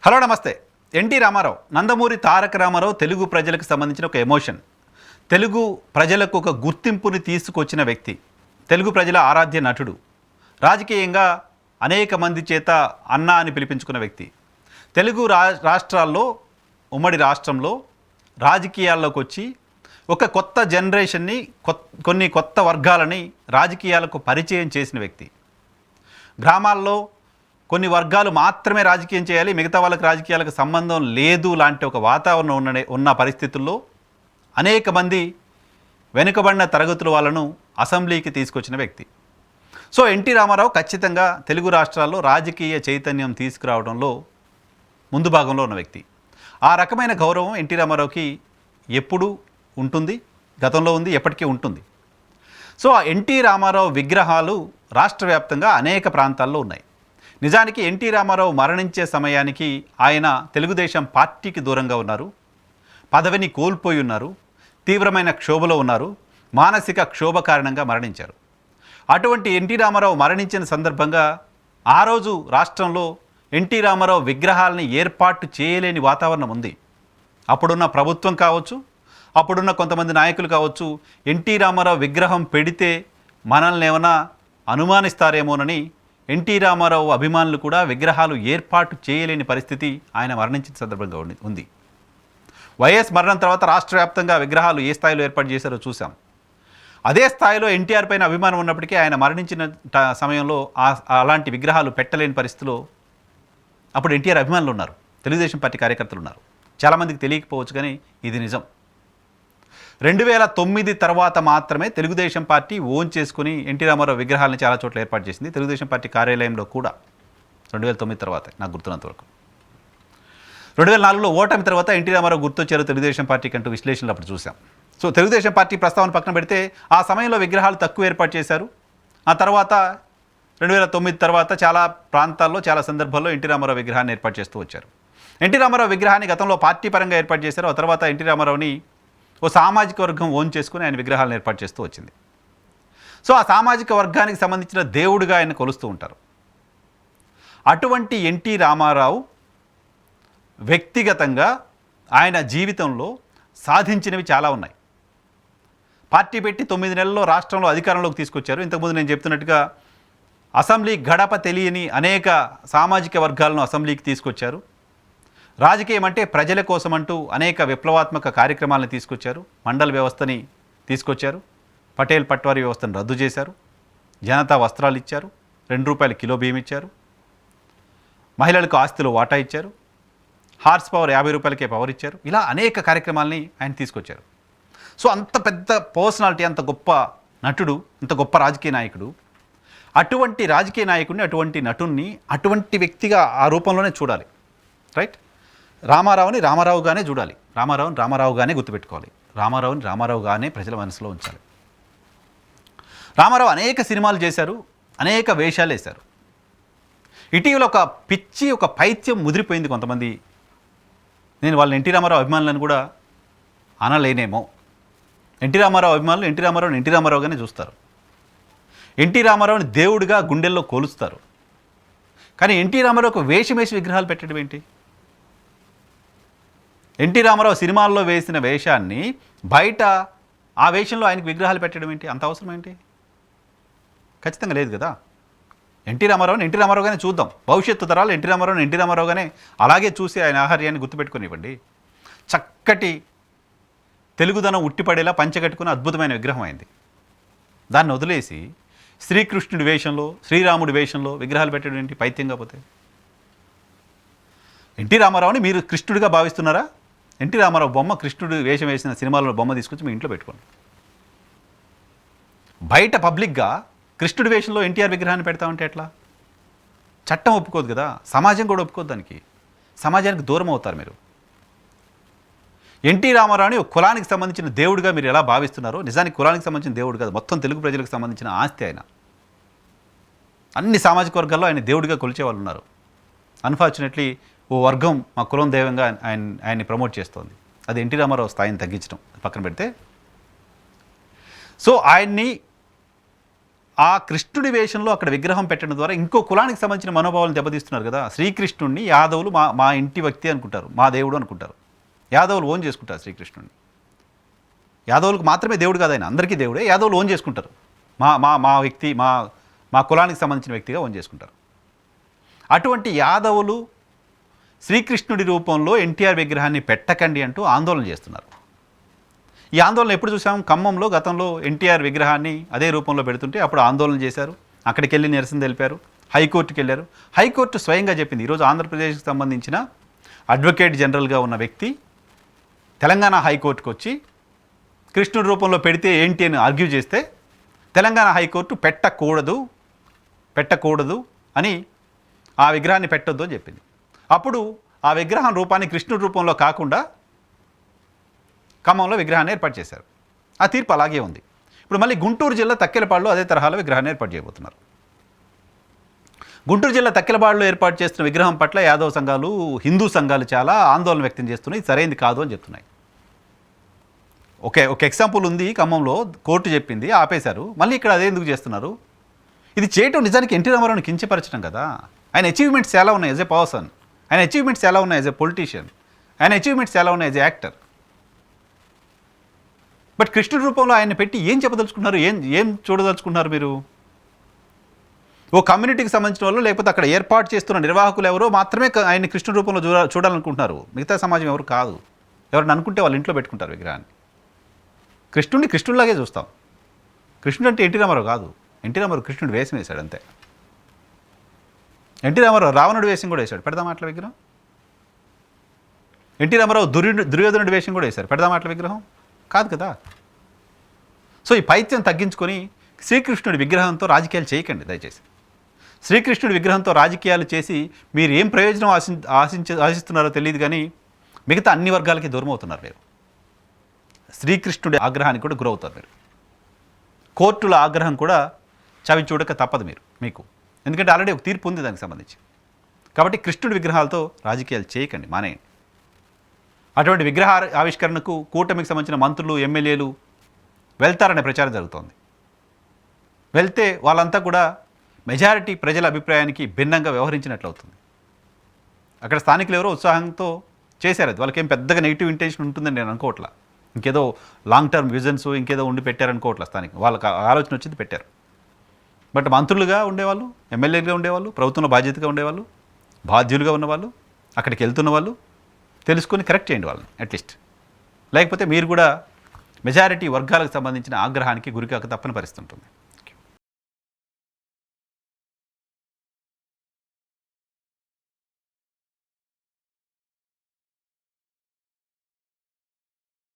Hello నమస్తే. NT Ramarao, Nandamuri Taraka Ramarao Telugu ప్రజలకు సంబంధించిన ఒక ఎమోషన్, తెలుగు ప్రజలకు ఒక గుర్తింపుని తీసుకొచ్చిన వ్యక్తి, తెలుగు ప్రజల ఆరాధ్య నటుడు, రాజకీయంగా అనేక మంది చేత అన్న అని పిలిపించుకున్న వ్యక్తి. తెలుగు రాష్ట్రాల్లో, ఉమ్మడి రాష్ట్రంలో రాజకీయాల్లోకి వచ్చి ఒక కొత్త జనరేషన్ని, కొన్ని కొత్త వర్గాలని రాజకీయాలకు పరిచయం చేసిన వ్యక్తి. గ్రామాల్లో కొన్ని వర్గాలు మాత్రమే రాజకీయం చేయాలి, మిగతా వాళ్ళకి రాజకీయాలకు సంబంధం లేదు లాంటి ఒక వాతావరణం ఉన్న పరిస్థితుల్లో అనేక మంది వెనుకబడిన తరగతుల వాళ్ళను అసెంబ్లీకి తీసుకొచ్చిన వ్యక్తి. సో ఎన్టీ రామారావు ఖచ్చితంగా తెలుగు రాష్ట్రాల్లో రాజకీయ చైతన్యం తీసుకురావడంలో ముందు భాగంలో ఉన్న వ్యక్తి. ఆ రకమైన గౌరవం ఎన్టీ రామారావుకి ఎప్పుడూ ఉంటుంది, గతంలో ఉంది, ఎప్పటికీ ఉంటుంది. సో ఆ ఎన్టీ రామారావు విగ్రహాలు రాష్ట్ర వ్యాప్తంగా అనేక ప్రాంతాల్లో ఉన్నాయి. నిజానికి ఎన్టీ రామారావు మరణించే సమయానికి ఆయన తెలుగుదేశం పార్టీకి దూరంగా ఉన్నారు, పదవిని కోల్పోయి ఉన్నారు, తీవ్రమైన క్షోభలో ఉన్నారు, మానసిక క్షోభ కారణంగా మరణించారు. అటువంటి ఎన్టీ రామారావు మరణించిన సందర్భంగా ఆ రోజు రాష్ట్రంలో ఎన్టీ రామారావు విగ్రహాలని ఏర్పాటు చేయలేని వాతావరణం ఉంది. అప్పుడున్న ప్రభుత్వం కావచ్చు, అప్పుడున్న కొంతమంది నాయకులు కావచ్చు, ఎన్టీ రామారావు విగ్రహం పెడితే మనల్ని ఏమైనా అనుమానిస్తారేమోనని ఎన్టీ రామారావు అభిమానులు కూడా విగ్రహాలు ఏర్పాటు చేయలేని పరిస్థితి ఆయన మరణించిన సందర్భంగా ఉంది. వైఎస్ మరణం తర్వాత రాష్ట్ర వ్యాప్తంగా విగ్రహాలు ఏ స్థాయిలో ఏర్పాటు చేశారో చూసాం. అదే స్థాయిలో ఎన్టీఆర్ పైన అభిమానం ఉన్నప్పటికీ ఆయన మరణించిన సమయంలో అలాంటి విగ్రహాలు పెట్టలేని పరిస్థితిలో అప్పుడు ఎన్టీఆర్ అభిమానులు ఉన్నారు, తెలుగుదేశం పార్టీ కార్యకర్తలు ఉన్నారు. చాలామందికి తెలియకపోవచ్చు, కానీ ఇది నిజం. 2009 తర్వాత మాత్రమే తెలుగుదేశం పార్టీ ఓన్ చేసుకుని ఎన్టీ రామారావు విగ్రహాలను చాలా చోట్ల ఏర్పాటు చేసింది. తెలుగుదేశం పార్టీ కార్యాలయంలో కూడా 2009 తర్వాత నాకు గుర్తున్నంత వరకు. 2004లో ఓటమి తర్వాత ఎన్టీ రామారావు గుర్తొచ్చారు తెలుగుదేశం పార్టీకి అంటూ విశ్లేషణలు అప్పుడు చూసాం. సో తెలుగుదేశం పార్టీ ప్రస్తావన పక్కన పెడితే ఆ సమయంలో విగ్రహాలు తక్కువ ఏర్పాటు చేశారు. ఆ తర్వాత 2009 తర్వాత చాలా ప్రాంతాల్లో, చాలా సందర్భాల్లో ఎన్టీ రామారావు విగ్రహాన్ని ఏర్పాటు చేస్తూ వచ్చారు. ఎన్టీ రామారావు విగ్రహాన్ని గతంలో పార్టీ పరంగా ఏర్పాటు చేశారు. ఆ తర్వాత ఎన్టీ రామారావుని ఓ సామాజిక వర్గం ఓన్ చేసుకుని ఆయన విగ్రహాలను ఏర్పాటు చేస్తూ వచ్చింది. సో ఆ సామాజిక వర్గానికి సంబంధించిన దేవుడిగా ఆయన కొలుస్తూ ఉంటారు. అటువంటి ఎన్టీ రామారావు వ్యక్తిగతంగా ఆయన జీవితంలో సాధించినవి చాలా ఉన్నాయి. పార్టీ పెట్టి 9 నెలల్లో రాష్ట్రంలో అధికారంలోకి తీసుకొచ్చారు. ఇంతకుముందు నేను చెప్తున్నట్టుగా అసెంబ్లీ గడప తెలియని అనేక సామాజిక వర్గాలను అసెంబ్లీకి తీసుకొచ్చారు. రాజకీయం అంటే ప్రజల కోసం అంటూ అనేక విప్లవాత్మక కార్యక్రమాలను తీసుకొచ్చారు. మండల వ్యవస్థని తీసుకొచ్చారు, పటేల్ పట్వారీ వ్యవస్థను రద్దు చేశారు, జనతా వస్త్రాలు ఇచ్చారు, ₹2 కిలో బియ్యం ఇచ్చారు, మహిళలకు ఆస్తిలో వాటా ఇచ్చారు, హార్స్ పవర్ ₹50కే పవర్ ఇచ్చారు. ఇలా అనేక కార్యక్రమాలని ఆయన తీసుకొచ్చారు. సో అంత పెద్ద పర్సనాలిటీ, అంత గొప్ప నటుడు, అంత గొప్ప రాజకీయ నాయకుడు, అటువంటి రాజకీయ నాయకుడిని, అటువంటి నటుడిని అటువంటి వ్యక్తిగా ఆ రూపంలోనే చూడాలి. రైట్? రామారావుని రామారావుగానే చూడాలి, రామారావుని రామారావుగానే గుర్తుపెట్టుకోవాలి, రామారావుని రామారావుగానే ప్రజల మనసులో ఉంచాలి. రామారావు అనేక సినిమాలు చేశారు, అనేక వేషాలు వేశారు. ఇటీవల ఒక పిచ్చి, ఒక పైత్యం ముదిరిపోయింది కొంతమంది. నేను వాళ్ళని ఎన్టీ రామారావు అభిమానులను కూడా అనలేనేమో. ఎన్టీ రామారావు అభిమానులు ఎన్టీ రామారావుగానే చూస్తారు. ఎన్టీ రామారావుని దేవుడిగా గుండెల్లో కోలుస్తారు. కానీ ఎన్టీ రామారావు ఒక వేషం వేసి విగ్రహాలు పెట్టడం ఏంటి? ఎన్టీ రామారావు సినిమాల్లో వేసిన వేషాన్ని బయట ఆ వేషంలో ఆయనకు విగ్రహాలు పెట్టడం ఏంటి? అంత అవసరం ఏంటి? ఖచ్చితంగా లేదు కదా. ఎన్టీ రామారావుని ఎన్టీ రామారావుగానే చూద్దాం. భవిష్యత్తు తరాలు ఎన్టీ రామారావుగానే అలాగే చూసి ఆయన ఆహార్యాన్ని గుర్తుపెట్టుకునివ్వండి. చక్కటి తెలుగుదనం ఉట్టిపడేలా పంచగట్టుకుని అద్భుతమైన విగ్రహం అయింది. దాన్ని వదిలేసి శ్రీకృష్ణుడి వేషంలో, శ్రీరాముడి వేషంలో విగ్రహాలు పెట్టడం ఏంటి? పైత్యంగా పోతే. ఎన్టీ రామారావుని మీరు కృష్ణుడిగా భావిస్తున్నారా? ఎన్టీ రామారావు బొమ్మ, కృష్ణుడు వేషం వేసిన సినిమాలో బొమ్మ తీసుకొచ్చి మీ ఇంట్లో పెట్టుకోండి. బయట పబ్లిక్గా కృష్ణుడి వేషంలో ఎన్టీఆర్ విగ్రహాన్ని పెడతామంటే ఎట్లా? చట్టం ఒప్పుకోదు కదా, సమాజం కూడా ఒప్పుకోదు. దానికి సమాజానికి దూరం అవుతారు మీరు. ఎన్టీ రామారావుని ఒక కులానికి సంబంధించిన దేవుడిగా మీరు ఎలా భావిస్తున్నారో, నిజానికి కులానికి సంబంధించిన దేవుడు కాదు, మొత్తం తెలుగు ప్రజలకు సంబంధించిన ఆస్తి ఆయన. అన్ని సామాజిక వర్గాల్లో ఆయన దేవుడిగా కొలిచే వాళ్ళు ఉన్నారు. అన్ఫార్చునేట్లీ ఓ వర్గం మా కులం దైవంగా ఆయన్ని ప్రమోట్ చేస్తోంది. అది ఎన్టీ రామారావు స్థాయిని తగ్గించడం పక్కన పెడితే. సో ఆయన్ని ఆ కృష్ణుడి వేషంలో అక్కడ విగ్రహం పెట్టడం ద్వారా ఇంకో కులానికి సంబంధించిన మనోభావాలను దెబ్బతీస్తున్నారు కదా. శ్రీకృష్ణుడిని యాదవులు మా మా ఇంటి వ్యక్తి అనుకుంటారు, మా దేవుడు అనుకుంటారు. యాదవులు ఓన్ చేసుకుంటారు శ్రీకృష్ణుడిని. యాదవులకు మాత్రమే దేవుడు కాదు ఆయన, అందరికీ దేవుడే. యాదవులు ఓన్ చేసుకుంటారు, మా మా మా వ్యక్తి, మా మా కులానికి సంబంధించిన వ్యక్తిగా ఓన్ చేసుకుంటారు. అటువంటి యాదవులు శ్రీకృష్ణుడి రూపంలో ఎన్టీఆర్ విగ్రహాన్ని పెట్టకండి అంటూ ఆందోళన చేస్తున్నారు. ఈ ఆందోళన ఎప్పుడు చూసాం? ఖమ్మంలో గతంలో ఎన్టీఆర్ విగ్రహాన్ని అదే రూపంలో పెడుతుంటే అప్పుడు ఆందోళన చేశారు, అక్కడికి వెళ్ళి నిరసన తెలిపారు, హైకోర్టుకి వెళ్ళారు. హైకోర్టు స్వయంగా చెప్పింది, ఈరోజు ఆంధ్రప్రదేశ్కి సంబంధించిన అడ్వకేట్ జనరల్గా ఉన్న వ్యక్తి తెలంగాణ హైకోర్టుకు వచ్చి కృష్ణుడి రూపంలో పెడితే ఏంటి అని ఆర్గ్యూ చేస్తే తెలంగాణ హైకోర్టు పెట్టకూడదు అని ఆ విగ్రహాన్ని పెట్టొద్దు అని చెప్పింది. అప్పుడు ఆ విగ్రహం రూపాన్ని కృష్ణుడి రూపంలో కాకుండా ఖమ్మంలో విగ్రహాన్ని ఏర్పాటు చేశారు. ఆ తీర్పు అలాగే ఉంది. ఇప్పుడు మళ్ళీ గుంటూరు జిల్లా తక్కెలపాడులో అదే తరహాలో విగ్రహాన్ని ఏర్పాటు చేయబోతున్నారు. గుంటూరు జిల్లా తక్కెలపాడులో ఏర్పాటు చేస్తున్న విగ్రహం పట్ల యాదవ సంఘాలు, హిందూ సంఘాలు చాలా ఆందోళన వ్యక్తం చేస్తున్నాయి. ఇది సరైనది కాదు అని చెప్తున్నాయి. ఒక ఎగ్జాంపుల్ ఉంది, ఖమ్మంలో కోర్టు చెప్పింది, ఆపేశారు. మళ్ళీ ఇక్కడ అదే ఎందుకు చేస్తున్నారు? ఇది చేయటం నిజానికి ఎన్టీ రామారావుని కించపరచడం కదా. ఆయన అచీవ్మెంట్స్ చాలా ఉన్నాయి యాజ్ ఎ పర్సన్, ఆయన అచీవ్మెంట్స్ ఎలా ఉన్నాయి యాజ్ ఎ పొలిటీషియన్, ఆయన అచీవ్మెంట్స్ ఎలా ఉన్నాయి యాజ్ ఎ యాక్టర్. బట్ కృష్ణుడి రూపంలో ఆయన పెట్టి ఏం చెప్పదలుచుకున్నారు? ఏం చూడదలుచుకున్నారు మీరు? ఓ కమ్యూనిటీకి సంబంధించిన వాళ్ళు, లేకపోతే అక్కడ ఏర్పాటు చేస్తున్న నిర్వాహకులు ఎవరో మాత్రమే ఆయన కృష్ణుడి రూపంలో చూడాలనుకుంటున్నారు. మిగతా సమాజం ఎవరు కాదు. ఎవరిని అనుకుంటే వాళ్ళు ఇంట్లో పెట్టుకుంటారు విగ్రహాన్ని. కృష్ణుడిని కృష్ణుడిలాగే చూస్తాం. కృష్ణుడు అంటే ఎన్టీ రామారావు కాదు. ఎన్టీ రామారావు కృష్ణుడు వేషం వేశాడు అంతే. ఎన్టీ రామారావు రావణుడి వేషం కూడా వేశాడు, పెడదాం అట్ల విగ్రహం. ఎన్టీ రామారావు దుర్యోధనుడి వేషం కూడా వేశారు, పెడదాం అట్ల విగ్రహం కాదు కదా. సో ఈ పైత్యం తగ్గించుకొని శ్రీకృష్ణుడి విగ్రహంతో రాజకీయాలు చేయకండి దయచేసి. శ్రీకృష్ణుడి విగ్రహంతో రాజకీయాలు చేసి మీరు ఏం ప్రయోజనం ఆశిస్తున్నారో తెలియదు, కానీ మిగతా అన్ని వర్గాలకి దూరం అవుతున్నారు మీరు. శ్రీకృష్ణుడి ఆగ్రహానికి కూడా గురవుతారు మీరు. కోర్టుల ఆగ్రహం కూడా చవి చూడక తప్పదు మీకు, ఎందుకంటే ఆల్రెడీ ఒక తీర్పు ఉంది దానికి సంబంధించి. కాబట్టి కృష్ణుడి విగ్రహాలతో రాజకీయాలు చేయకండి, మానేయండి. అటువంటి విగ్రహ ఆవిష్కరణకు కూటమికి సంబంధించిన మంత్రులు, ఎమ్మెల్యేలు వెళ్తారనే ప్రచారం జరుగుతోంది. వెళ్తే వాళ్ళంతా కూడా మెజారిటీ ప్రజల అభిప్రాయానికి భిన్నంగా వ్యవహరించినట్లు అవుతుంది. అక్కడ స్థానికులు ఎవరో ఉత్సాహంతో చేశారు, అది వాళ్ళకేం పెద్దగా నెగిటివ్ ఇంటెన్షన్ ఉంటుందని నేను అనుకోవట్లా. ఇంకేదో లాంగ్ టర్మ్ విజన్స్ ఇంకేదో ఉండి పెట్టారనుకోవట్లా. స్థానిక వాళ్ళకి ఆలోచన వచ్చింది పెట్టారు. బట్ మంత్రులుగా ఉండేవాళ్ళు, ఎమ్మెల్యేలుగా ఉండేవాళ్ళు, ప్రభుత్వంలో బాధ్యతగా ఉండేవాళ్ళు, బాధ్యులుగా ఉన్నవాళ్ళు, అక్కడికి వెళ్తున్న వాళ్ళు తెలుసుకొని కరెక్ట్ చేయండి వాళ్ళని అట్లీస్ట్. లేకపోతే మీరు కూడా మెజారిటీ వర్గాలకు సంబంధించిన ఆగ్రహానికి గురికాక తప్పని పరిస్థితి ఉంటుంది.